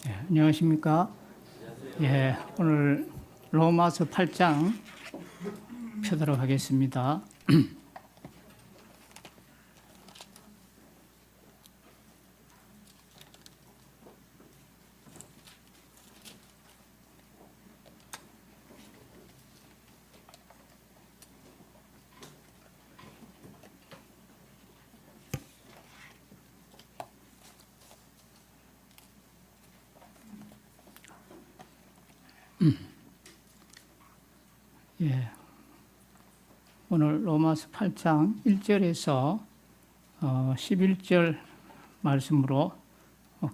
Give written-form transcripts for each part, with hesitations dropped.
안녕하십니까? 예, 오늘 로마서 8장 펴도록 하겠습니다. 예, 오늘 로마서 8장 1절에서 11절 말씀으로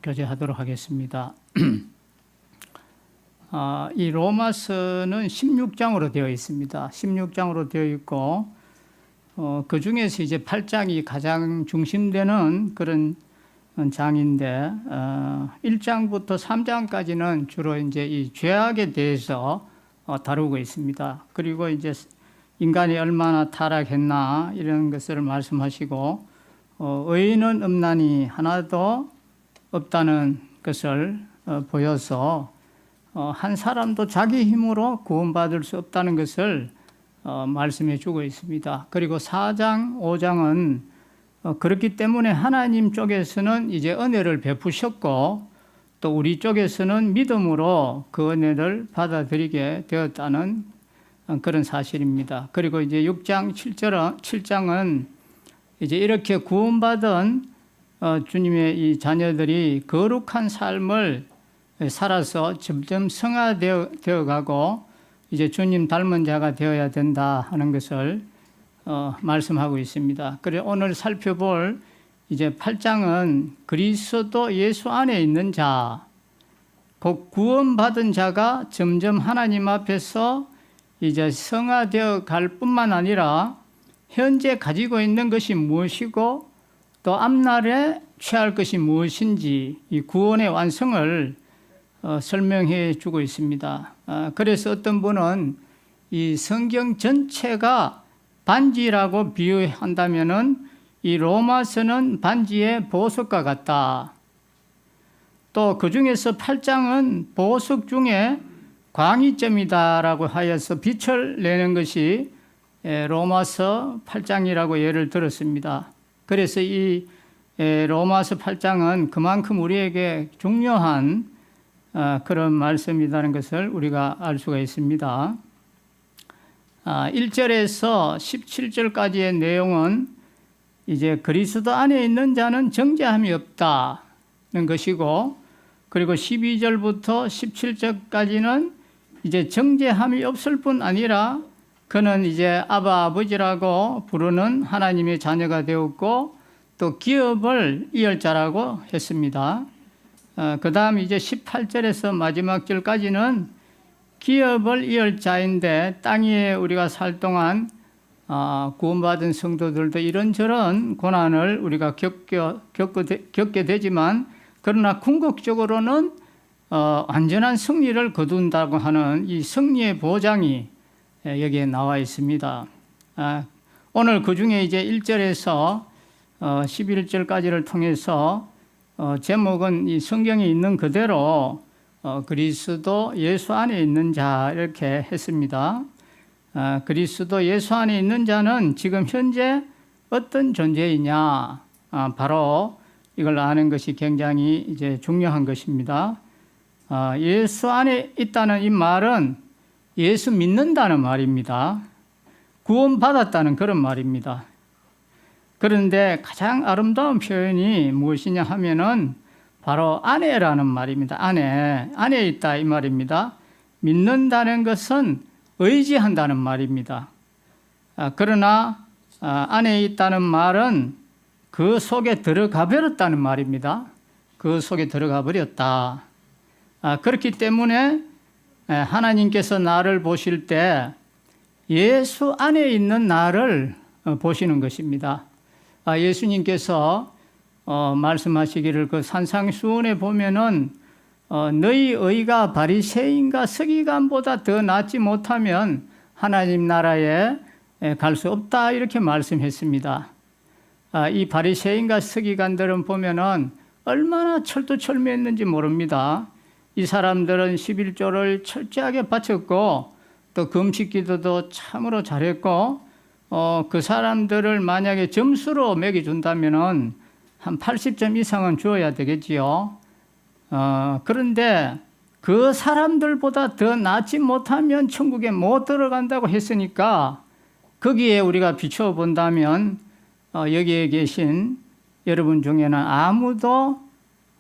교제하도록 하겠습니다. 이 로마서는 16장으로 되어 있습니다. 16장으로 되어 있고 그 중에서 이제 8장이 가장 중심되는 그런 장인데 1장부터 3장까지는 주로 이제 이 죄악에 대해서 다루고 있습니다. 그리고 이제 인간이 얼마나 타락했나 이런 것을 말씀하시고 의인은 없나니 하나도 없다는 것을 보여서 한 사람도 자기 힘으로 구원받을 수 없다는 것을 말씀해 주고 있습니다. 그리고 4장, 5장은 그렇기 때문에 하나님 쪽에서는 이제 은혜를 베푸셨고 또 우리 쪽에서는 믿음으로 그 은혜를 받아들이게 되었다는 그런 사실입니다. 그리고 이제 6장, 7장은 이제 이렇게 구원받은 주님의 이 자녀들이 거룩한 삶을 살아서 점점 성화되어 가고 이제 주님 닮은 자가 되어야 된다 하는 것을 말씀하고 있습니다. 그래서 오늘 살펴볼 이제 8장은 그리스도 예수 안에 있는 자, 곧 구원받은 자가 점점 하나님 앞에서 이제 성화되어 갈 뿐만 아니라 현재 가지고 있는 것이 무엇이고 또 앞날에 취할 것이 무엇인지 이 구원의 완성을 설명해 주고 있습니다. 그래서 어떤 분은 이 성경 전체가 반지라고 비유한다면은 이 로마서는 반지의 보석과 같다. 또 그 중에서 8장은 보석 중에 광의점이다라고 하여서 빛을 내는 것이 로마서 8장이라고 예를 들었습니다. 그래서 이 로마서 8장은 그만큼 우리에게 중요한 그런 말씀이라는 것을 우리가 알 수가 있습니다. 1절에서 17절까지의 내용은 이제 그리스도 안에 있는 자는 정죄함이 없다는 것이고, 그리고 12절부터 17절까지는 이제 정죄함이 없을 뿐 아니라 그는 이제 아바 아버지라고 부르는 하나님의 자녀가 되었고 또 기업을 이을 자라고 했습니다. 그 다음 이제 18절에서 마지막 절까지는 기업을 이을 자인데 땅 위에 우리가 살 동안 구원받은 성도들도 이런저런 고난을 우리가 겪게 되지만 그러나 궁극적으로는 완전한 승리를 거둔다고 하는 이 승리의 보장이 여기에 나와 있습니다. 오늘 그 중에 이제 1절에서 11절까지를 통해서 제목은 이 성경에 있는 그대로 그리스도 예수 안에 있는 자 이렇게 했습니다. 그리스도 예수 안에 있는 자는 지금 현재 어떤 존재이냐? 바로 이걸 아는 것이 굉장히 이제 중요한 것입니다. 예수 안에 있다는 이 말은 예수 믿는다는 말입니다. 구원받았다는 그런 말입니다. 그런데 가장 아름다운 표현이 무엇이냐 하면은 바로 안에라는 말입니다. 안에 있다 이 말입니다. 믿는다는 것은 의지한다는 말입니다. 그러나 안에 있다는 말은 그 속에 들어가 버렸다는 말입니다. 그 속에 들어가 버렸다. 그렇기 때문에 하나님께서 나를 보실 때 예수 안에 있는 나를 보시는 것입니다. 예수님께서 말씀하시기를 그 산상수훈에 보면은 너희 의가 바리새인과 서기관보다 더 낫지 못하면 하나님 나라에 갈 수 없다 이렇게 말씀했습니다. 이 바리새인과 서기관들은 보면은 얼마나 철두철미했는지 모릅니다. 이 사람들은 11조를 철저하게 바쳤고 또 금식 기도도 참으로 잘했고 그 사람들을 만약에 점수로 매겨준다면 한 80점 이상은 주어야 되겠지요. 그런데 그 사람들보다 더 낫지 못하면 천국에 못 들어간다고 했으니까 거기에 우리가 비추어 본다면 여기에 계신 여러분 중에는 아무도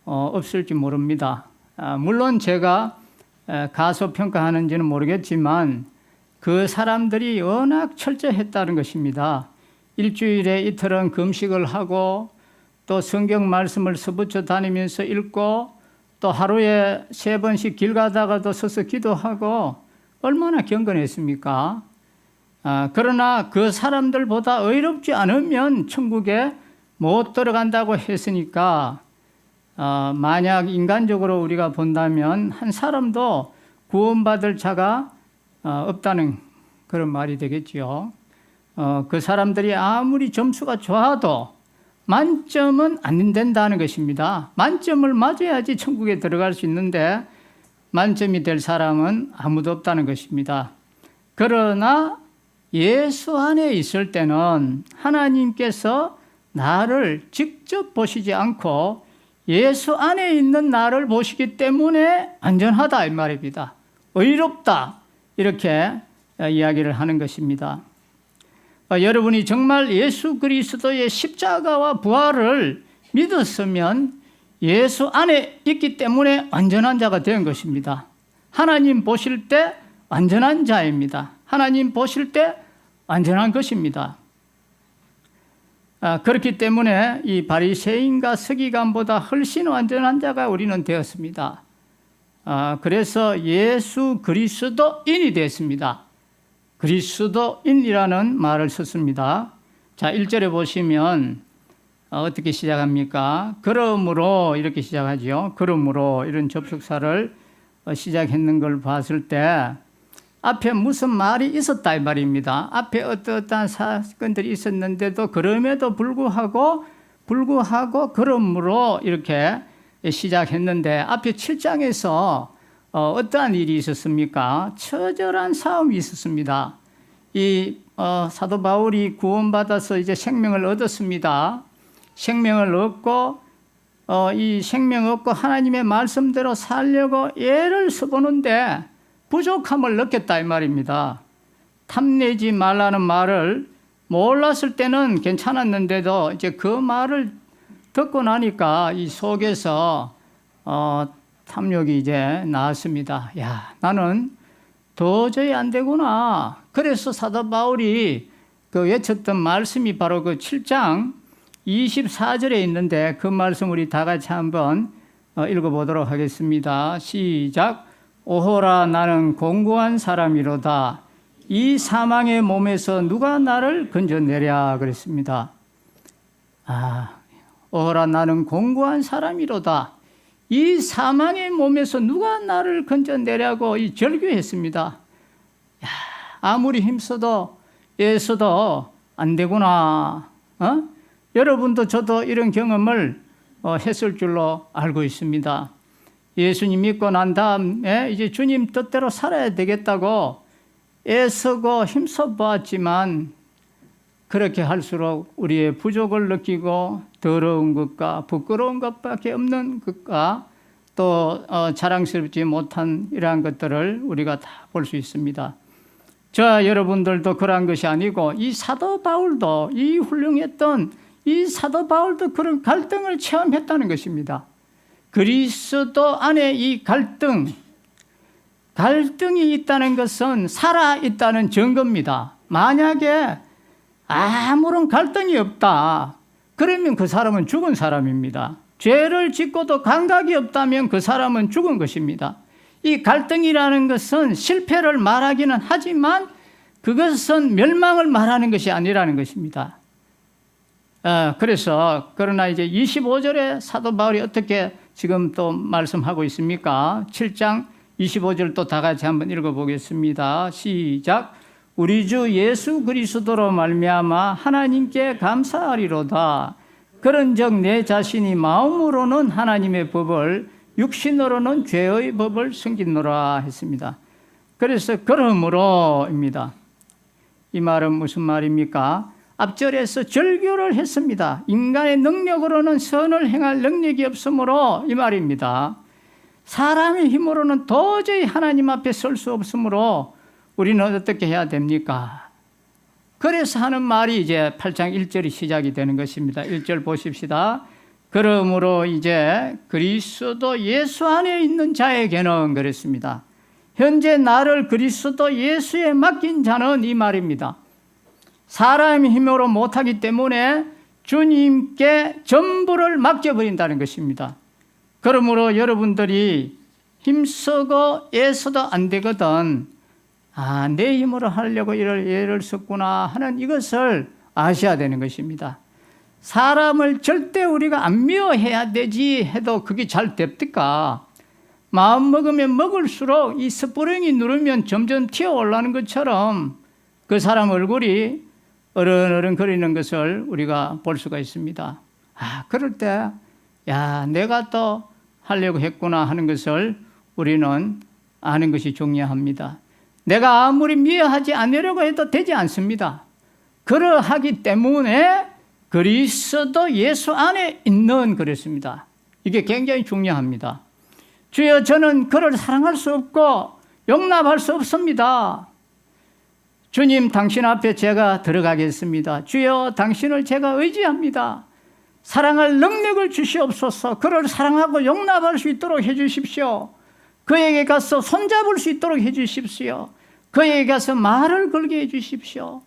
없을지 모릅니다. 물론 제가 가소평가하는지는 모르겠지만 그 사람들이 워낙 철저했다는 것입니다. 일주일에 이틀은 금식을 하고 또 성경 말씀을 서붙여 다니면서 읽고 또 하루에 3번씩 길 가다가도 서서 기도하고 얼마나 경건했습니까? 그러나 그 사람들보다 의롭지 않으면 천국에 못 들어간다고 했으니까 만약 인간적으로 우리가 본다면 한 사람도 구원받을 자가 없다는 그런 말이 되겠지요. 그 사람들이 아무리 점수가 좋아도 만점은 안 된다는 것입니다. 만점을 맞아야지 천국에 들어갈 수 있는데 만점이 될 사람은 아무도 없다는 것입니다. 그러나 예수 안에 있을 때는 하나님께서 나를 직접 보시지 않고 예수 안에 있는 나를 보시기 때문에 안전하다 이 말입니다. 의롭다 이렇게 이야기를 하는 것입니다. 여러분이 정말 예수 그리스도의 십자가와 부활을 믿었으면 예수 안에 있기 때문에 완전한 자가 된 것입니다. 하나님 보실 때 완전한 자입니다. 하나님 보실 때 완전한 것입니다. 그렇기 때문에 이 바리새인과 서기관보다 훨씬 완전한 자가 우리는 되었습니다. 그래서 예수 그리스도인이 됐습니다. 그리스도인이라는 말을 썼습니다. 자, 1절에 보시면 어떻게 시작합니까? 그러므로 이렇게 시작하죠. 그러므로 이런 접속사를 시작했는 걸 봤을 때 앞에 무슨 말이 있었다 이 말입니다. 앞에 어떠한 사건들이 있었는데도 그럼에도 불구하고 그러므로 이렇게 시작했는데 앞에 7장에서 어떠한 일이 있었습니까? 처절한 싸움이 있었습니다. 이 사도 바울이 구원받아서 이제 생명을 얻었습니다. 생명을 얻고 이 생명 얻고 하나님의 말씀대로 살려고 애를 써보는데 부족함을 느꼈다 이 말입니다. 탐내지 말라는 말을 몰랐을 때는 괜찮았는데도 이제 그 말을 듣고 나니까 이 속에서 탐욕이 이제 나왔습니다. 야, 나는 도저히 안 되구나. 그래서 사도 바울이 그 외쳤던 말씀이 바로 그 7장 24절에 있는데 그 말씀 우리 다 같이 한번 읽어보도록 하겠습니다. 시작. 오호라 나는 공고한 사람이로다. 이 사망의 몸에서 누가 나를 건져내랴 그랬습니다. 오호라 나는 공고한 사람이로다. 이 사망의 몸에서 누가 나를 건져내려고 이 절규했습니다. 아무리 힘써도 애써도 안 되구나. 여러분도 저도 이런 경험을 했을 줄로 알고 있습니다. 예수님 믿고 난 다음에 이제 주님 뜻대로 살아야 되겠다고 애쓰고 힘써 보았지만 그렇게 할수록 우리의 부족을 느끼고 더러운 것과 부끄러운 것밖에 없는 것과 또 자랑스럽지 못한 이러한 것들을 우리가 다 볼 수 있습니다. 저 여러분들도 그러한 것이 아니고 이 사도 바울도 이 훌륭했던 이 사도 바울도 그런 갈등을 체험했다는 것입니다. 그리스도 안에 이 갈등이 있다는 것은 살아있다는 증거입니다. 만약에 아무런 갈등이 없다. 그러면 그 사람은 죽은 사람입니다. 죄를 짓고도 감각이 없다면 그 사람은 죽은 것입니다. 이 갈등이라는 것은 실패를 말하기는 하지만 그것은 멸망을 말하는 것이 아니라는 것입니다. 그러나 이제 25절에 사도 바울이 어떻게 지금 또 말씀하고 있습니까? 7장 25절 또 다 같이 한번 읽어보겠습니다. 시작. 우리 주 예수 그리스도로 말미암아 하나님께 감사하리로다. 그런즉 내 자신이 마음으로는 하나님의 법을 육신으로는 죄의 법을 섬기노라 했습니다. 그래서 그러므로입니다. 이 말은 무슨 말입니까? 앞절에서 절규를 했습니다. 인간의 능력으로는 선을 행할 능력이 없으므로 이 말입니다. 사람의 힘으로는 도저히 하나님 앞에 설 수 없으므로 우리는 어떻게 해야 됩니까? 그래서 하는 말이 이제 8장 1절이 시작이 되는 것입니다. 1절 보십시다. 그러므로 이제 그리스도 예수 안에 있는 자에게는 그랬습니다. 현재 나를 그리스도 예수에 맡긴 자는 이 말입니다. 사람의 힘으로 못하기 때문에 주님께 전부를 맡겨버린다는 것입니다. 그러므로 여러분들이 힘쓰고 애써도 안 되거든. 내 힘으로 하려고 이를 애를 썼구나 하는 이것을 아셔야 되는 것입니다. 사람을 절대 우리가 안 미워해야 되지 해도 그게 잘 됩니까? 마음 먹으면 먹을수록 이 스프링이 누르면 점점 튀어올라는 것처럼 그 사람 얼굴이 어른어른 거리는 것을 우리가 볼 수가 있습니다. 그럴 때 내가 또 하려고 했구나 하는 것을 우리는 아는 것이 중요합니다. 내가 아무리 미워하지 않으려고 해도 되지 않습니다. 그러하기 때문에 그리스도 예수 안에 있는 그랬습니다. 이게 굉장히 중요합니다. 주여, 저는 그를 사랑할 수 없고 용납할 수 없습니다. 주님, 당신 앞에 제가 들어가겠습니다. 주여, 당신을 제가 의지합니다. 사랑할 능력을 주시옵소서. 그를 사랑하고 용납할 수 있도록 해주십시오. 그에게 가서 손잡을 수 있도록 해주십시오. 그에게 가서 말을 걸게 해주십시오.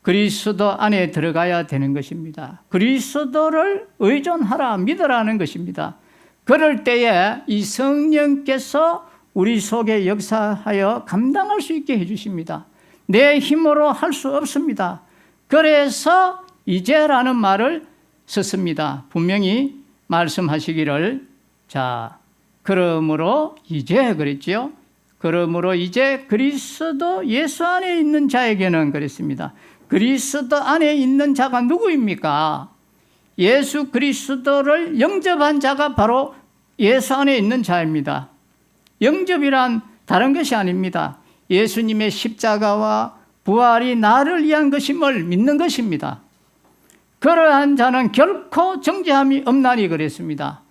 그리스도 안에 들어가야 되는 것입니다. 그리스도를 의존하라, 믿으라는 것입니다. 그럴 때에 이 성령께서 우리 속에 역사하여 감당할 수 있게 해주십니다. 내 힘으로 할 수 없습니다. 그래서 이제라는 말을 썼습니다. 분명히 말씀하시기를, 그러므로 이제 그랬죠. 그러므로 이제 그리스도 예수 안에 있는 자에게는 그랬습니다. 그리스도 안에 있는 자가 누구입니까? 예수 그리스도를 영접한 자가 바로 예수 안에 있는 자입니다. 영접이란 다른 것이 아닙니다. 예수님의 십자가와 부활이 나를 위한 것임을 믿는 것입니다. 그러한 자는 결코 정죄함이 없나니 그랬습니다.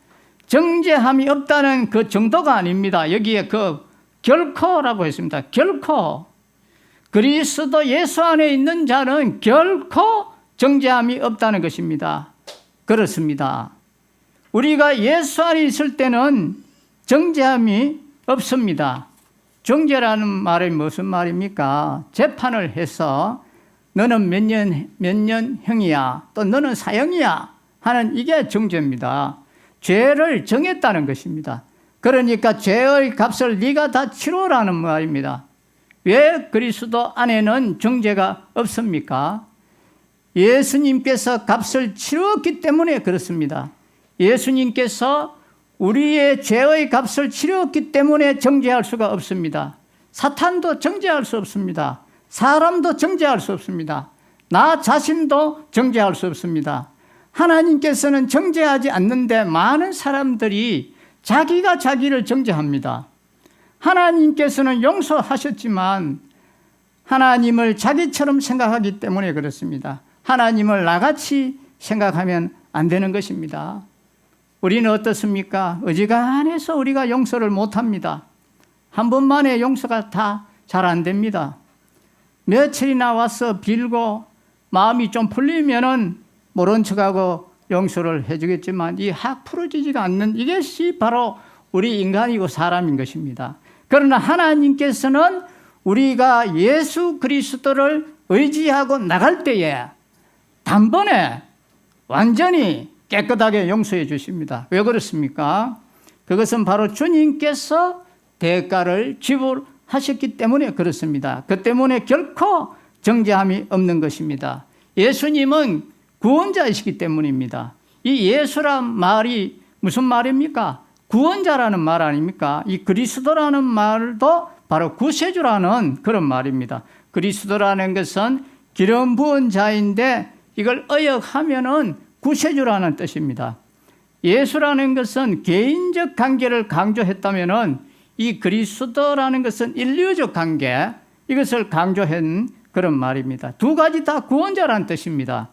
정죄함이 없다는 그 정도가 아닙니다. 여기에 그 결코라고 했습니다. 결코. 그리스도 예수 안에 있는 자는 결코 정죄함이 없다는 것입니다. 그렇습니다. 우리가 예수 안에 있을 때는 정죄함이 없습니다. 정죄라는 말이 무슨 말입니까? 재판을 해서 너는 몇 년형이야, 또 너는 사형이야 하는 이게 정죄입니다. 죄를 정했다는 것입니다. 그러니까 죄의 값을 네가 다 치르라는 말입니다. 왜 그리스도 안에는 정죄가 없습니까? 예수님께서 값을 치렀기 때문에 그렇습니다. 예수님께서 우리의 죄의 값을 치렀기 때문에 정죄할 수가 없습니다. 사탄도 정죄할 수 없습니다. 사람도 정죄할 수 없습니다. 나 자신도 정죄할 수 없습니다. 하나님께서는 정죄하지 않는데 많은 사람들이 자기가 자기를 정죄합니다. 하나님께서는 용서하셨지만 하나님을 자기처럼 생각하기 때문에 그렇습니다. 하나님을 나같이 생각하면 안 되는 것입니다. 우리는 어떻습니까? 어지간해서 우리가 용서를 못합니다. 한 번만에 용서가 다 잘 안 됩니다. 며칠이나 와서 빌고 마음이 좀 풀리면은 모른 척하고 용서를 해주겠지만 이 확 풀어지지가 않는 이것이 바로 우리 인간이고 사람인 것입니다. 그러나 하나님께서는 우리가 예수 그리스도를 의지하고 나갈 때에 단번에 완전히 깨끗하게 용서해 주십니다. 왜 그렇습니까? 그것은 바로 주님께서 대가를 지불하셨기 때문에 그렇습니다. 그 때문에 결코 정죄함이 없는 것입니다. 예수님은 구원자이시기 때문입니다. 이 예수란 말이 무슨 말입니까? 구원자라는 말 아닙니까? 이 그리스도라는 말도 바로 구세주라는 그런 말입니다. 그리스도라는 것은 기름 부은 자인데 이걸 어역하면은 구세주라는 뜻입니다. 예수라는 것은 개인적 관계를 강조했다면은 이 그리스도라는 것은 인류적 관계, 이것을 강조한 그런 말입니다. 두 가지 다 구원자라는 뜻입니다.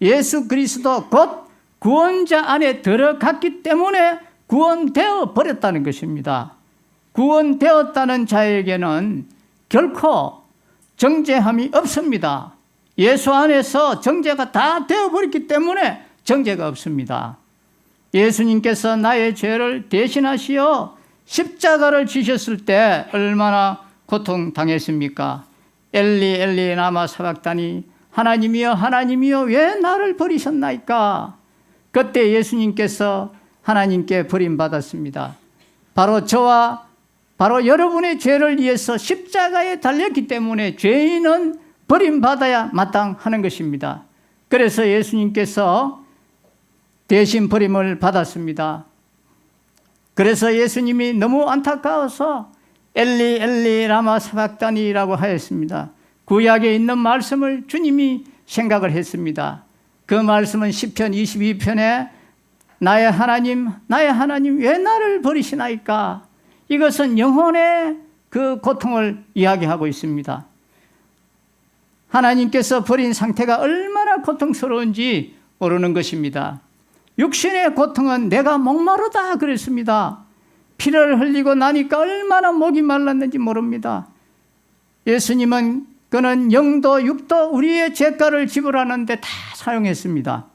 예수 그리스도 곧 구원자 안에 들어갔기 때문에 구원되어 버렸다는 것입니다. 구원되었다는 자에게는 결코 정죄함이 없습니다. 예수 안에서 정죄가 다 되어버렸기 때문에 정죄가 없습니다. 예수님께서 나의 죄를 대신하시어 십자가를 지셨을 때 얼마나 고통당했습니까? 엘리 엘리 라마 사박다니, 하나님이여 하나님이여 왜 나를 버리셨나이까? 그때 예수님께서 하나님께 버림받았습니다. 바로 저와 바로 여러분의 죄를 위해서 십자가에 달렸기 때문에 죄인은 버림받아야 마땅하는 것입니다. 그래서 예수님께서 대신 버림을 받았습니다. 그래서 예수님이 너무 안타까워서 엘리 엘리 라마 사박다니라고 하였습니다. 구약에 있는 말씀을 주님이 생각을 했습니다. 그 말씀은 시편 22편에 나의 하나님 왜 나를 버리시나이까? 이것은 영혼의 그 고통을 이야기하고 있습니다. 하나님께서 버린 상태가 얼마나 고통스러운지 모르는 것입니다. 육신의 고통은 내가 목마르다 그랬습니다. 피를 흘리고 나니까 얼마나 목이 말랐는지 모릅니다. 예수님은 그는 영도 육도 우리의 죄가를 지불하는데 다 사용했습니다.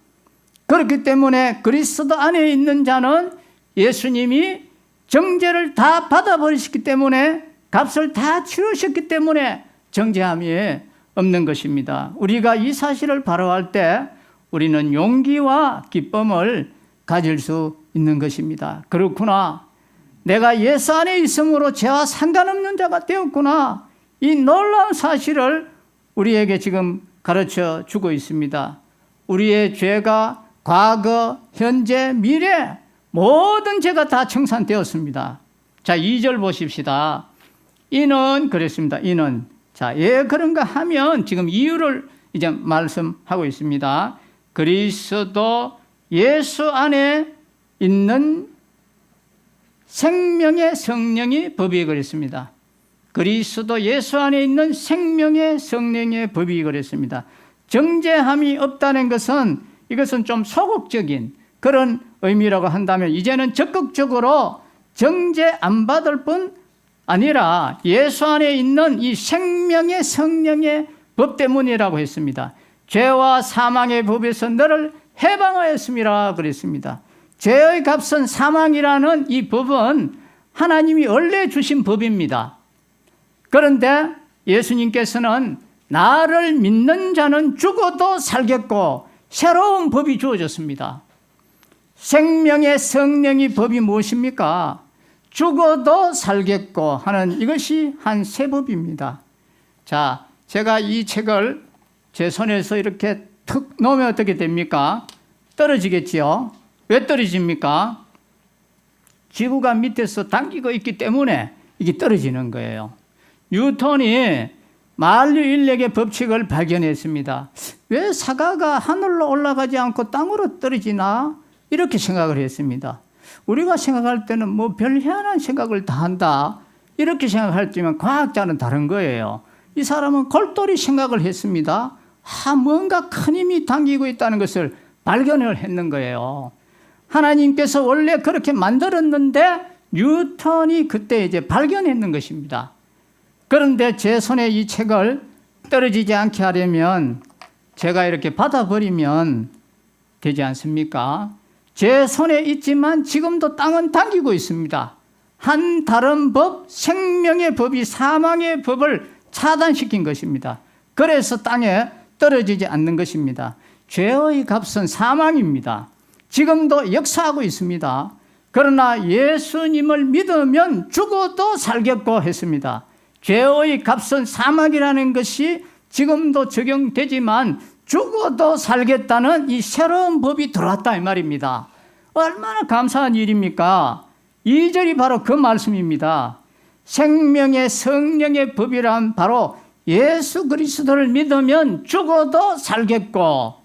그렇기 때문에 그리스도 안에 있는 자는 예수님이 정죄를 다 받아버리셨기 때문에 값을 다 치르셨기 때문에 정죄함이 없는 것입니다. 우리가 이 사실을 바로할 때 우리는 용기와 기쁨을 가질 수 있는 것입니다. 그렇구나. 내가 예수 안에 있음으로 죄와 상관없는 자가 되었구나. 이 놀라운 사실을 우리에게 지금 가르쳐 주고 있습니다. 우리의 죄가 과거, 현재, 미래 모든 죄가 다 청산되었습니다. 자, 2절 보십시다. 이는 그랬습니다. 이는 자, 예 그런가 하면 지금 이유를 이제 말씀하고 있습니다. 그리스도 예수 안에 있는 생명의 성령이 법이 그랬습니다. 그리스도 예수 안에 있는 생명의 성령의 법이 그랬습니다. 정죄함이 없다는 것은 이것은 좀 소극적인 그런 의미라고 한다면 이제는 적극적으로 정죄 안 받을 뿐 아니라 예수 안에 있는 이 생명의 성령의 법 때문이라고 했습니다. 죄와 사망의 법에서 너를 해방하였습니다 그랬습니다. 죄의 값은 사망이라는 이 법은 하나님이 원래 주신 법입니다. 그런데 예수님께서는 나를 믿는 자는 죽어도 살겠고 새로운 법이 주어졌습니다. 생명의 성령의 법이 무엇입니까? 죽어도 살겠고 하는 이것이 한 새 법입니다. 자, 제가 이 책을 제 손에서 이렇게 툭 놓으면 어떻게 됩니까? 떨어지겠지요. 왜 떨어집니까? 지구가 밑에서 당기고 있기 때문에 이게 떨어지는 거예요. 뉴턴이 만유인력의 법칙을 발견했습니다. 왜 사과가 하늘로 올라가지 않고 땅으로 떨어지나? 이렇게 생각을 했습니다. 우리가 생각할 때는 뭐 별 희한한 생각을 다 한다 이렇게 생각했지만 과학자는 다른 거예요. 이 사람은 골똘히 생각을 했습니다. 뭔가 큰 힘이 당기고 있다는 것을 발견을 했는 거예요. 하나님께서 원래 그렇게 만들었는데 뉴턴이 그때 이제 발견했는 것입니다. 그런데 제 손에 이 책을 떨어지지 않게 하려면 제가 이렇게 받아버리면 되지 않습니까? 제 손에 있지만 지금도 땅은 당기고 있습니다. 한 다른 법, 생명의 법이 사망의 법을 차단시킨 것입니다. 그래서 땅에 떨어지지 않는 것입니다. 죄의 값은 사망입니다. 지금도 역사하고 있습니다. 그러나 예수님을 믿으면 죽어도 살겠고 했습니다. 죄의 값은 사망이라는 것이 지금도 적용되지만 죽어도 살겠다는 이 새로운 법이 들어왔다 이 말입니다. 얼마나 감사한 일입니까? 2절이 바로 그 말씀입니다. 생명의 성령의 법이란 바로 예수 그리스도를 믿으면 죽어도 살겠고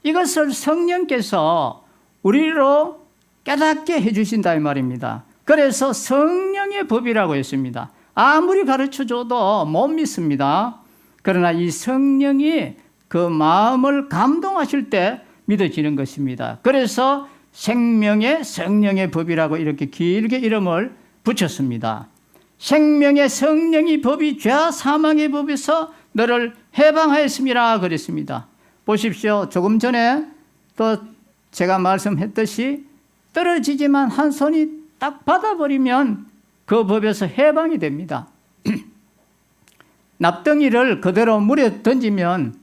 이것을 성령께서 우리로 깨닫게 해주신다 이 말입니다. 그래서 성령의 법이라고 했습니다. 아무리 가르쳐줘도 못 믿습니다. 그러나 이 성령이 그 마음을 감동하실 때 믿어지는 것입니다. 그래서 생명의 성령의 법이라고 이렇게 길게 이름을 붙였습니다. 생명의 성령의 법이 죄와 사망의 법에서 너를 해방하였음이라 그랬습니다. 보십시오. 조금 전에 또 제가 말씀했듯이 떨어지지만 한 손이 딱 받아버리면 그 법에서 해방이 됩니다. 납덩이를 그대로 물에 던지면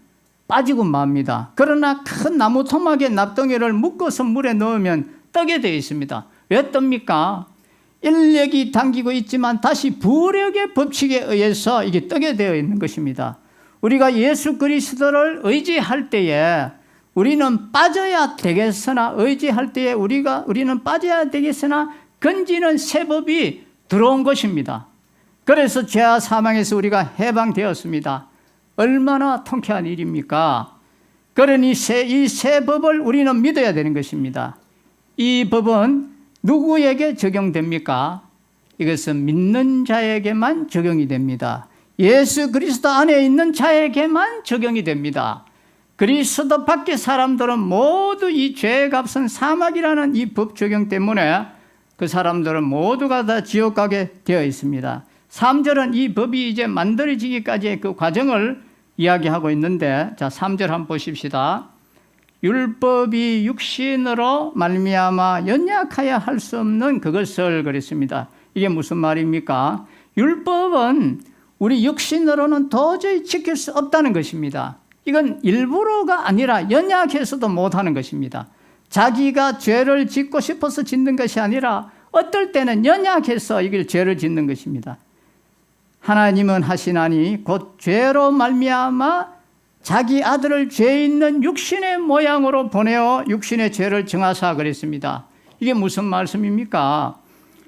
빠지고 맙니다. 그러나 큰 나무 토막에 납덩이를 묶어서 물에 넣으면 뜨게 되어 있습니다. 왜 뜹니까? 인력이 당기고 있지만 다시 부력의 법칙에 의해서 이게 뜨게 되어 있는 것입니다. 우리가 예수 그리스도를 의지할 때에 우리는 빠져야 되겠으나 의지할 때에 우리는 빠져야 되겠으나 건지는 새 법이 들어온 것입니다. 그래서 죄와 사망에서 우리가 해방되었습니다. 얼마나 통쾌한 일입니까? 그러니 이 새 법을 우리는 믿어야 되는 것입니다. 이 법은 누구에게 적용됩니까? 이것은 믿는 자에게만 적용이 됩니다. 예수 그리스도 안에 있는 자에게만 적용이 됩니다. 그리스도 밖의 사람들은 모두 이 죄의 값은 사막이라는 이 법 적용 때문에 그 사람들은 모두가 다 지옥 가게 되어 있습니다. 3절은 이 법이 이제 만들어지기까지의 그 과정을 이야기하고 있는데, 자 3절 한번 보십시다. 율법이 육신으로 말미암아 연약하여 할 수 없는 그것을 그랬습니다. 이게 무슨 말입니까? 율법은 우리 육신으로는 도저히 지킬 수 없다는 것입니다. 이건 일부러가 아니라 연약해서도 못하는 것입니다. 자기가 죄를 짓고 싶어서 짓는 것이 아니라 어떨 때는 연약해서 이걸 죄를 짓는 것입니다. 하나님은 하시나니 곧 죄로 말미암아 자기 아들을 죄 있는 육신의 모양으로 보내어 육신의 죄를 정하사 그랬습니다. 이게 무슨 말씀입니까?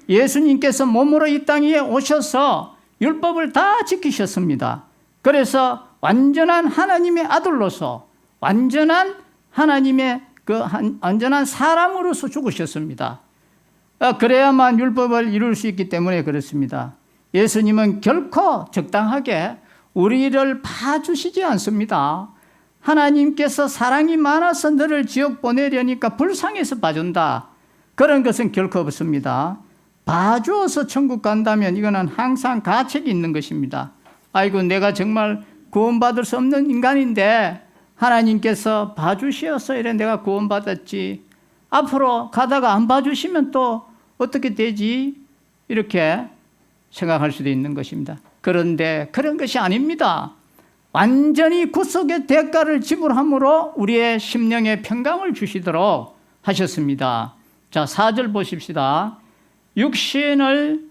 예수님께서 몸으로 이 땅 위에 오셔서 율법을 다 지키셨습니다. 그래서 완전한 하나님의 아들로서 완전한 하나님의 완전한 사람으로서 죽으셨습니다. 그래야만 율법을 이룰 수 있기 때문에 그렇습니다. 예수님은 결코 적당하게 우리를 봐주시지 않습니다. 하나님께서 사랑이 많아서 너를 지옥 보내려니까 불쌍해서 봐준다. 그런 것은 결코 없습니다. 봐주어서 천국 간다면 이거는 항상 가책이 있는 것입니다. 아이고 내가 정말 구원받을 수 없는 인간인데 하나님께서 봐주시어서 이래 내가 구원받았지. 앞으로 가다가 안 봐주시면 또 어떻게 되지? 이렇게 생각할 수도 있는 것입니다. 그런데 그런 것이 아닙니다. 완전히 구속의 대가를 지불함으로 우리의 심령에 평강을 주시도록 하셨습니다. 자, 4절 보십시다. 육신을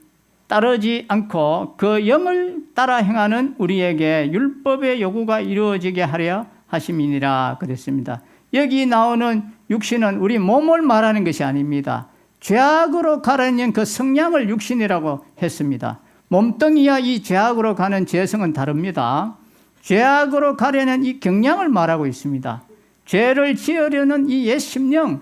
따르지 않고 그 영을 따라 행하는 우리에게 율법의 요구가 이루어지게 하려 하심이니라 그랬습니다. 여기 나오는 육신은 우리 몸을 말하는 것이 아닙니다. 죄악으로 가려는 그 성향을 육신이라고 했습니다. 몸뚱이와 이 죄악으로 가는 죄성은 다릅니다. 죄악으로 가려는 이 경향을 말하고 있습니다. 죄를 지으려는 이 옛 심령,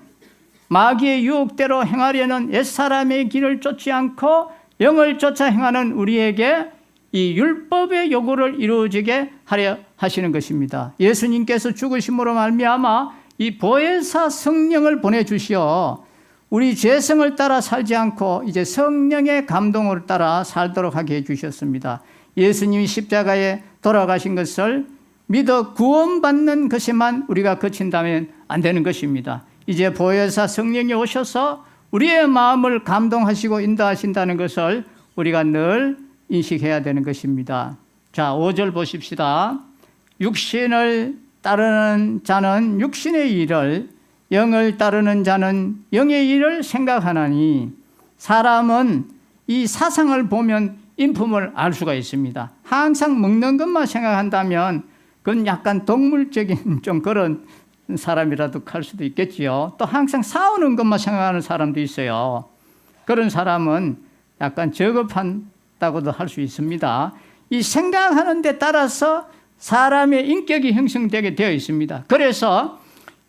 마귀의 유혹대로 행하려는 옛사람의 길을 쫓지 않고 영을 쫓아 행하는 우리에게 이 율법의 요구를 이루어지게 하려 하시는 것입니다. 예수님께서 죽으심으로 말미암아 이 보혜사 성령을 보내주시어 우리 죄성을 따라 살지 않고 이제 성령의 감동을 따라 살도록 하게 해주셨습니다. 예수님이 십자가에 돌아가신 것을 믿어 구원받는 것에만 우리가 그친다면 안 되는 것입니다. 이제 보혜사 성령이 오셔서 우리의 마음을 감동하시고 인도하신다는 것을 우리가 늘 인식해야 되는 것입니다. 자, 5절 보십시다. 육신을 따르는 자는 육신의 일을, 영을 따르는 자는 영의 일을 생각하나니, 사람은 이 사상을 보면 인품을 알 수가 있습니다. 항상 먹는 것만 생각한다면 그건 약간 동물적인 좀 그런 사람이라도 할 수도 있겠지요. 또 항상 싸우는 것만 생각하는 사람도 있어요. 그런 사람은 약간 저급한다고도 할 수 있습니다. 이 생각하는 데 따라서 사람의 인격이 형성되게 되어 있습니다. 그래서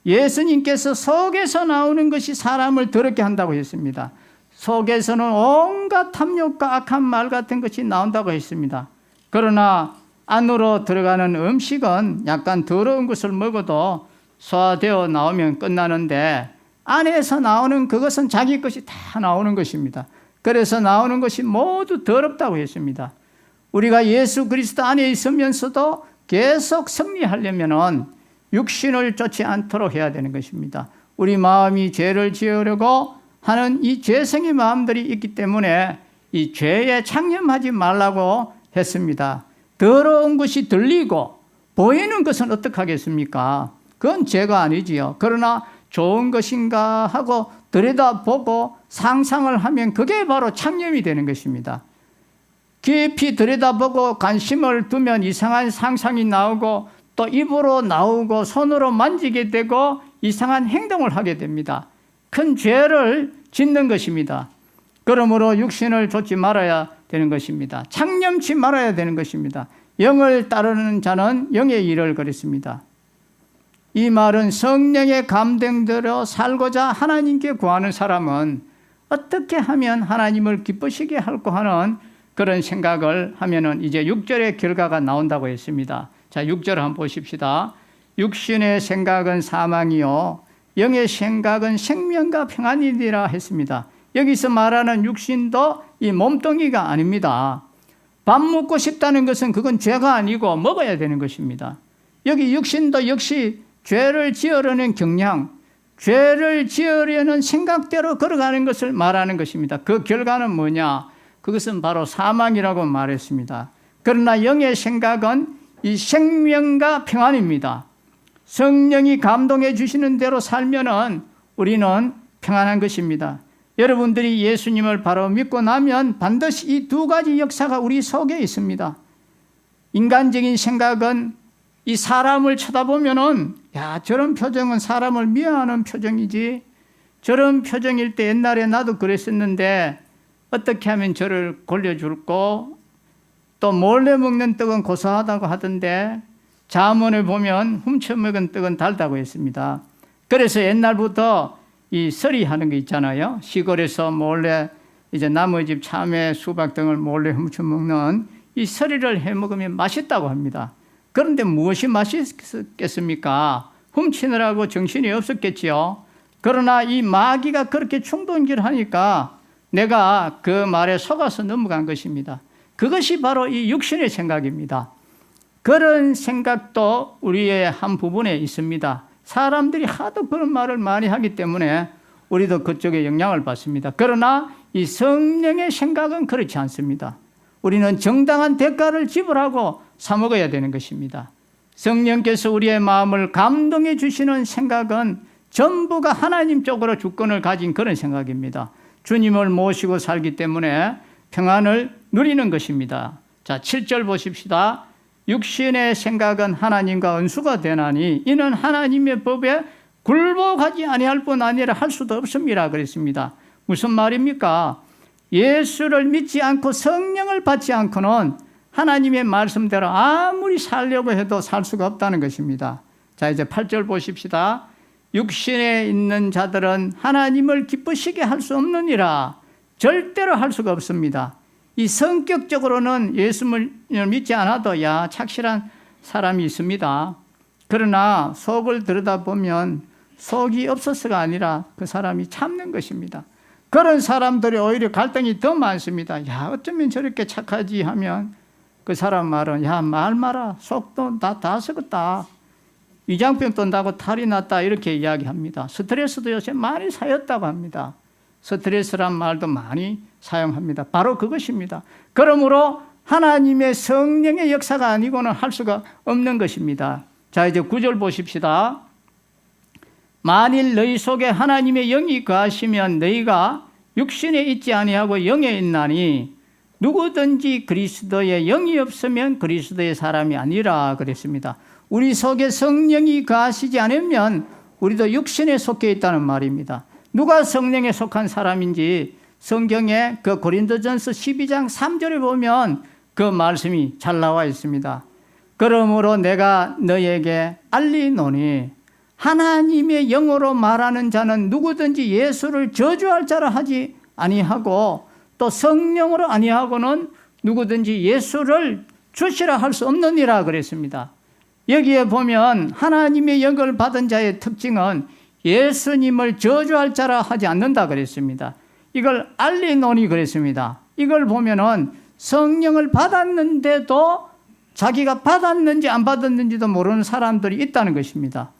예수님께서 속에서 나오는 것이 사람을 더럽게 한다고 했습니다. 속에서는 온갖 탐욕과 악한 말 같은 것이 나온다고 했습니다. 그러나 안으로 들어가는 음식은 약간 더러운 것을 먹어도 소화되어 나오면 끝나는데, 안에서 나오는 그것은 자기 것이 다 나오는 것입니다. 그래서 나오는 것이 모두 더럽다고 했습니다. 우리가 예수 그리스도 안에 있으면서도 계속 승리하려면 육신을 쫓지 않도록 해야 되는 것입니다. 우리 마음이 죄를 지으려고 하는 이 죄성의 마음들이 있기 때문에 이 죄에 창념하지 말라고 했습니다. 더러운 것이 들리고 보이는 것은 어떻게 하겠습니까? 그건 죄가 아니지요. 그러나 좋은 것인가 하고 들여다보고 상상을 하면 그게 바로 창념이 되는 것입니다. 깊이 들여다보고 관심을 두면 이상한 상상이 나오고 또 입으로 나오고 손으로 만지게 되고 이상한 행동을 하게 됩니다. 큰 죄를 짓는 것입니다. 그러므로 육신을 좇지 말아야 되는 것입니다. 창념치 말아야 되는 것입니다. 영을 따르는 자는 영의 일을 그랬습니다. 이 말은 성령의 감동대로 살고자 하나님께 구하는 사람은 어떻게 하면 하나님을 기쁘시게 할까 하는 그런 생각을 하면은 이제 6절의 결과가 나온다고 했습니다. 자, 6절 한번 보십시다. 육신의 생각은 사망이요 영의 생각은 생명과 평안이니라 했습니다. 여기서 말하는 육신도 이 몸뚱이가 아닙니다. 밥 먹고 싶다는 것은 그건 죄가 아니고 먹어야 되는 것입니다. 여기 육신도 역시 죄를 지으려는 경향, 죄를 지으려는 생각대로 걸어가는 것을 말하는 것입니다. 그 결과는 뭐냐? 그것은 바로 사망이라고 말했습니다. 그러나 영의 생각은 이 생명과 평안입니다. 성령이 감동해 주시는 대로 살면은 우리는 평안한 것입니다. 여러분들이 예수님을 바로 믿고 나면 반드시 이 두 가지 역사가 우리 속에 있습니다. 인간적인 생각은 이 사람을 쳐다보면은 야, 저런 표정은 사람을 미워하는 표정이지, 저런 표정일 때 옛날에 나도 그랬었는데 어떻게 하면 저를 골려줄고, 또 몰래 먹는 떡은 고소하다고 하던데 잠언에 보면 훔쳐먹은 떡은 달다고 했습니다. 그래서 옛날부터 이 서리하는 거 있잖아요. 시골에서 몰래 이제 남의 집 참외, 수박 등을 몰래 훔쳐먹는 이 서리를 해먹으면 맛있다고 합니다. 그런데 무엇이 맛있겠습니까? 훔치느라고 정신이 없었겠지요. 그러나 이 마귀가 그렇게 충동질하니까 내가 그 말에 속아서 넘어간 것입니다. 그것이 바로 이 육신의 생각입니다. 그런 생각도 우리의 한 부분에 있습니다. 사람들이 하도 그런 말을 많이 하기 때문에 우리도 그쪽에 영향을 받습니다. 그러나 이 성령의 생각은 그렇지 않습니다. 우리는 정당한 대가를 지불하고 사먹어야 되는 것입니다. 성령께서 우리의 마음을 감동해 주시는 생각은 전부가 하나님 쪽으로 주권을 가진 그런 생각입니다. 주님을 모시고 살기 때문에 평안을 누리는 것입니다. 자, 7절 보십시다. 육신의 생각은 하나님과 원수가 되나니 이는 하나님의 법에 굴복하지 아니할 뿐 아니라 할 수도 없습니다 그랬습니다. 무슨 말입니까? 예수를 믿지 않고 성령을 받지 않고는 하나님의 말씀대로 아무리 살려고 해도 살 수가 없다는 것입니다. 자, 이제 8절 보십시다. 육신에 있는 자들은 하나님을 기쁘시게 할 수 없느니라. 절대로 할 수가 없습니다. 이 성격적으로는 예수를 믿지 않아도 착실한 사람이 있습니다. 그러나 속을 들여다보면 속이 없어서가 아니라 그 사람이 참는 것입니다. 그런 사람들이 오히려 갈등이 더 많습니다. 어쩌면 저렇게 착하지 하면 그 사람 말은 말 마라. 속도 다 썩었다. 위장병 떤다고 탈이 났다 이렇게 이야기합니다. 스트레스도 요새 많이 쌓였다고 합니다. 스트레스란 말도 많이 사용합니다. 바로 그것입니다. 그러므로 하나님의 성령의 역사가 아니고는 할 수가 없는 것입니다. 자, 이제 9절 보십시다. 만일 너희 속에 하나님의 영이 거하시면 너희가 육신에 있지 아니하고 영에 있나니 누구든지 그리스도의 영이 없으면 그리스도의 사람이 아니라 그랬습니다. 우리 속에 성령이 거하시지 않으면 우리도 육신에 속해 있다는 말입니다. 누가 성령에 속한 사람인지 성경에 그 고린도전서 12장 3절에 보면 그 말씀이 잘 나와 있습니다. 그러므로 내가 너에게 알리노니 하나님의 영어로 말하는 자는 누구든지 예수를 저주할 자라 하지 아니하고 또 성령으로 아니하고는 누구든지 예수를 주시라 할 수 없느니라 그랬습니다. 여기에 보면 하나님의 영을 받은 자의 특징은 예수님을 저주할 자라 하지 않는다 그랬습니다. 이걸 알리노니 그랬습니다. 이걸 보면은 성령을 받았는데도 자기가 받았는지 안 받았는지도 모르는 사람들이 있다는 것입니다.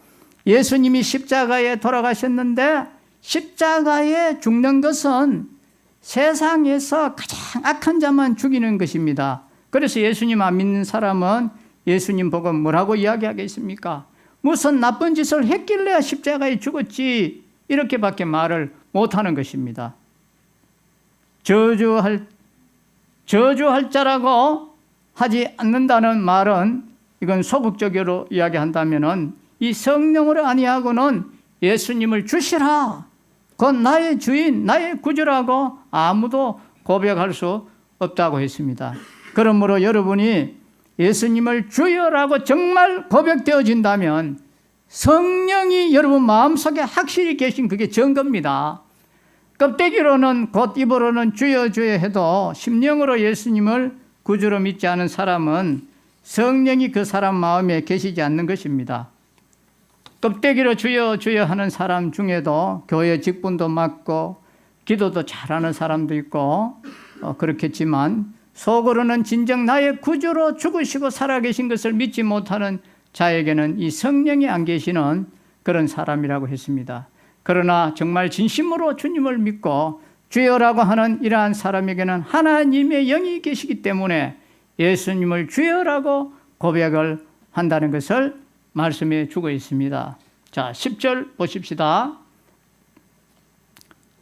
예수님이 십자가에 돌아가셨는데 십자가에 죽는 것은 세상에서 가장 악한 자만 죽이는 것입니다. 그래서 예수님 안 믿는 사람은 예수님 보고 뭐라고 이야기하겠습니까? 무슨 나쁜 짓을 했길래 십자가에 죽었지, 이렇게밖에 말을 못하는 것입니다. 저주할 자라고 하지 않는다는 말은, 이건 소극적으로 이야기한다면은 이 성령으로 아니하고는 예수님을 주시라, 그건 나의 주인, 나의 구주라고 아무도 고백할 수 없다고 했습니다. 그러므로 여러분이 예수님을 주여라고 정말 고백되어진다면 성령이 여러분 마음속에 확실히 계신 그게 증거입니다. 껍데기로는 곧 입으로는 주여 주여 해도 심령으로 예수님을 구주로 믿지 않은 사람은 성령이 그 사람 마음에 계시지 않는 것입니다. 껍데기로 주여 주여 하는 사람 중에도 교회 직분도 맡고 기도도 잘하는 사람도 있고 그렇겠지만 속으로는 진정 나의 구주로 죽으시고 살아계신 것을 믿지 못하는 자에게는 이 성령이 안 계시는 그런 사람이라고 했습니다. 그러나 정말 진심으로 주님을 믿고 주여라고 하는 이러한 사람에게는 하나님의 영이 계시기 때문에 예수님을 주여라고 고백을 한다는 것을 말씀해 주고 있습니다. 자, 10절 보십시다.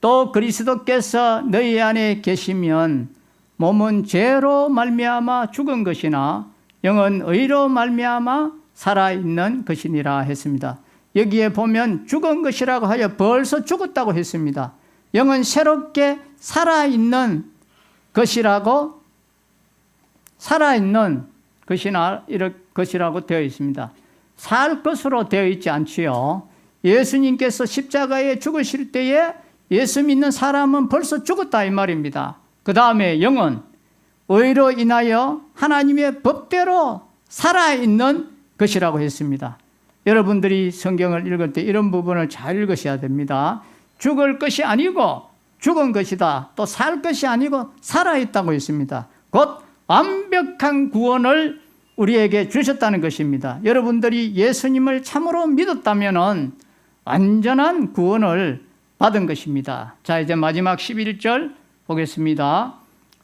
또 그리스도께서 너희 안에 계시면 몸은 죄로 말미암아 죽은 것이나 영은 의로 말미암아 살아있는 것이니라 했습니다. 여기에 보면 죽은 것이라고 하여 벌써 죽었다고 했습니다. 영은 새롭게 살아있는 것이라고, 살아있는 것이나 이런 것이라고 되어 있습니다. 살 것으로 되어 있지 않지요. 예수님께서 십자가에 죽으실 때에 예수 믿는 사람은 벌써 죽었다 이 말입니다. 그 다음에 영은 의로 인하여 하나님의 법대로 살아있는 것이라고 했습니다. 여러분들이 성경을 읽을 때 이런 부분을 잘 읽으셔야 됩니다. 죽을 것이 아니고 죽은 것이다. 또 살 것이 아니고 살아있다고 했습니다. 곧 완벽한 구원을 우리에게 주셨다는 것입니다. 여러분들이 예수님을 참으로 믿었다면 완전한 구원을 받은 것입니다. 자, 이제 마지막 11절 보겠습니다.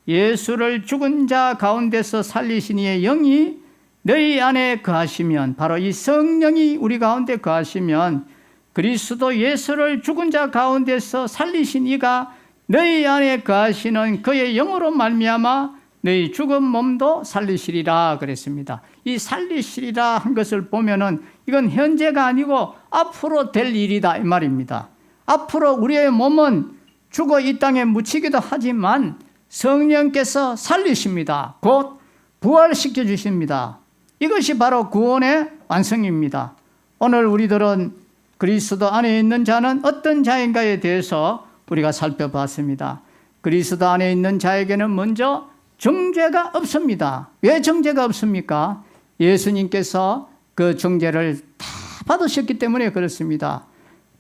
예수를 죽은 자 가운데서 살리신 이의 영이 너희 안에 거하시면, 바로 이 성령이 우리 가운데 거하시면 그리스도 예수를 죽은 자 가운데서 살리신 이가 너희 안에 거하시는 그의 영으로 말미암아 너희 죽은 몸도 살리시리라 그랬습니다. 이 살리시리라 한 것을 보면은 이건 현재가 아니고 앞으로 될 일이다 이 말입니다. 앞으로 우리의 몸은 죽어 이 땅에 묻히기도 하지만 성령께서 살리십니다. 곧 부활시켜 주십니다. 이것이 바로 구원의 완성입니다. 오늘 우리들은 그리스도 안에 있는 자는 어떤 자인가에 대해서 우리가 살펴봤습니다. 그리스도 안에 있는 자에게는 먼저 정죄가 없습니다. 왜 정죄가 없습니까? 예수님께서 그 정죄를 다 받으셨기 때문에 그렇습니다.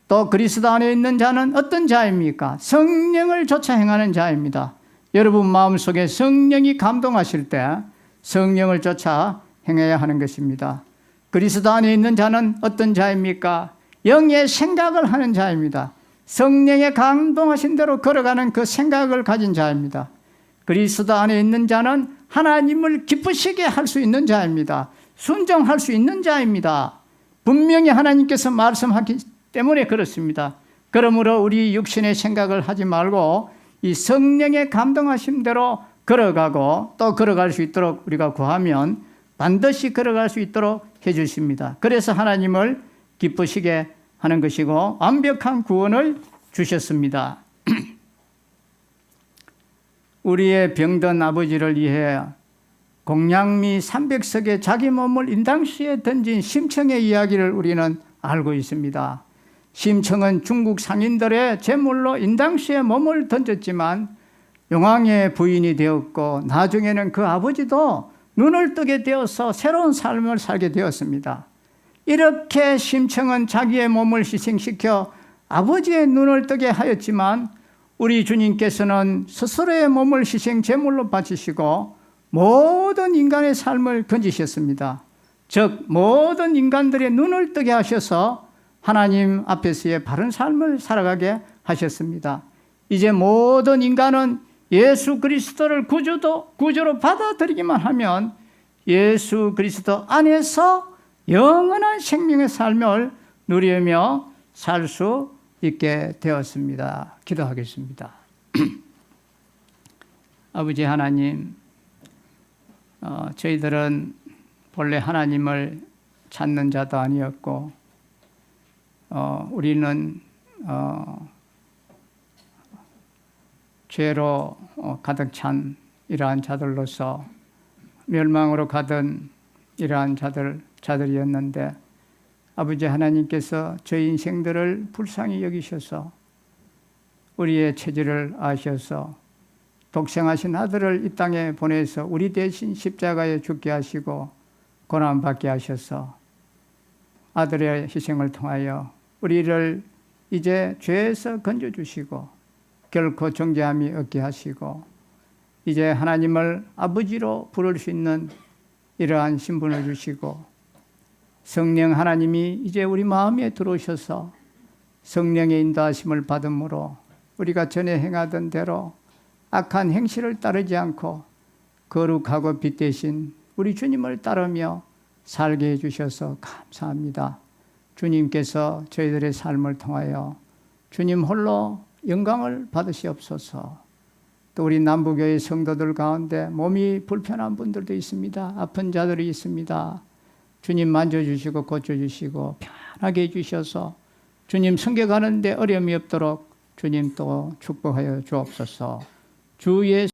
또 그리스도 안에 있는 자는 어떤 자입니까? 성령을 쫓아 행하는 자입니다. 여러분 마음속에 성령이 감동하실 때 성령을 쫓아 행해야 하는 것입니다. 그리스도 안에 있는 자는 어떤 자입니까? 영의 생각을 하는 자입니다. 성령의 감동하신 대로 걸어가는 그 생각을 가진 자입니다. 그리스도 안에 있는 자는 하나님을 기쁘시게 할 수 있는 자입니다. 순종할 수 있는 자입니다. 분명히 하나님께서 말씀하기 때문에 그렇습니다. 그러므로 우리 육신의 생각을 하지 말고 이 성령의 감동하신 대로 걸어가고 또 걸어갈 수 있도록 우리가 구하면 반드시 걸어갈 수 있도록 해주십니다. 그래서 하나님을 기쁘시게 하는 것이고 완벽한 구원을 주셨습니다. 우리의 병든 아버지를 위해 공양미 300석에 자기 몸을 인당수에 던진 심청의 이야기를 우리는 알고 있습니다. 심청은 중국 상인들의 제물로 인당수에 몸을 던졌지만 용왕의 부인이 되었고 나중에는 그 아버지도 눈을 뜨게 되어서 새로운 삶을 살게 되었습니다. 이렇게 심청은 자기의 몸을 희생시켜 아버지의 눈을 뜨게 하였지만 우리 주님께서는 스스로의 몸을 희생 제물로 바치시고 모든 인간의 삶을 건지셨습니다. 즉 모든 인간들의 눈을 뜨게 하셔서 하나님 앞에서의 바른 삶을 살아가게 하셨습니다. 이제 모든 인간은 예수 그리스도를 구주로 받아들이기만 하면 예수 그리스도 안에서 영원한 생명의 삶을 누리며 살 수 있게 되었습니다. 기도하겠습니다. 아버지 하나님, 저희들은 본래 하나님을 찾는 자도 아니었고 우리는 죄로 가득 찬 이러한 자들로서 멸망으로 가던 이러한 자들이었는데 아버지 하나님께서 저희 인생들을 불쌍히 여기셔서 우리의 처지를 아셔서 독생하신 아들을 이 땅에 보내서 우리 대신 십자가에 죽게 하시고 고난받게 하셔서 아들의 희생을 통하여 우리를 이제 죄에서 건져주시고 결코 정죄함이 없게 하시고 이제 하나님을 아버지로 부를 수 있는 이러한 신분을 주시고 성령 하나님이 이제 우리 마음에 들어오셔서 성령의 인도하심을 받음으로 우리가 전에 행하던 대로 악한 행실을 따르지 않고 거룩하고 빛되신 우리 주님을 따르며 살게 해주셔서 감사합니다. 주님께서 저희들의 삶을 통하여 주님 홀로 영광을 받으시옵소서. 또 우리 남부교회 성도들 가운데 몸이 불편한 분들도 있습니다. 아픈 자들이 있습니다. 주님 만져주시고 고쳐주시고 편하게 해주셔서 주님 섬겨가는데 어려움이 없도록 주님 또 축복하여 주옵소서. 주 예수